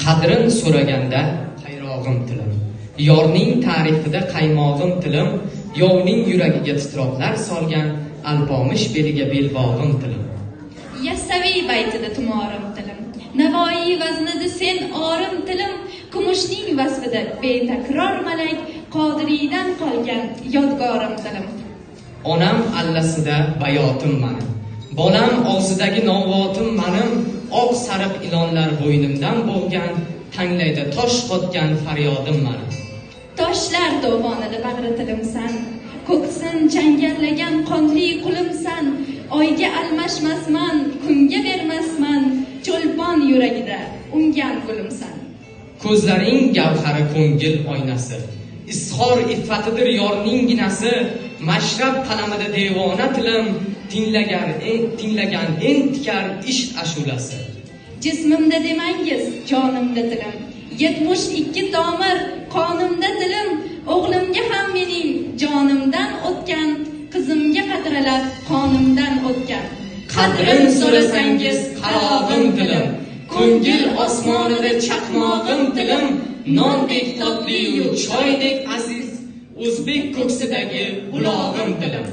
Qadrin so'raganda qayrog'im tilim, yorning ta'rifida qaymog'im tilim, yovning yuragiga titroqlar solgan alpomish beliga belbog'im tilim. Yassaviy baytida tumorim tilim, Navoiy vaznida sen orim tilim, kumushning vasfida betakror malak, Qodiriydan qolgan yodgorim tilim. Onam allasida bayotim manim, bolam og'zidagi novotim manim, oq sariq ilonlar bo'ynimdan bo'g'gan, tanglayda tosh qotgan faryodim manim. Toshlar dovonida bag'ri tilimsan, ko'ksin changallagan qonli qulimsan, oyga almashmasman, kunga bermasman, cho'lpon yuragida ungan gulimsan. Ko'zlaring gavhari ko'ngil oynasi, izhor iffatidir yorning ginasi, mashrab qalamida devona tilim, tinglagan entikar ishq ashulasi. Jismimda demangiz, jonimda tilim, 72 tomir qonimda tilim, o'g'limga ham mening jonimdan o'tgan, qizimga qatralab qonimdan o'tgan. Qadrin so'rasangiz qarog'im tilim, ko'ngil osmonida chaqmog'im tilim, nondek totli-yu choydek aziz, o'zbek ko'ksidagi ulog'im tilim.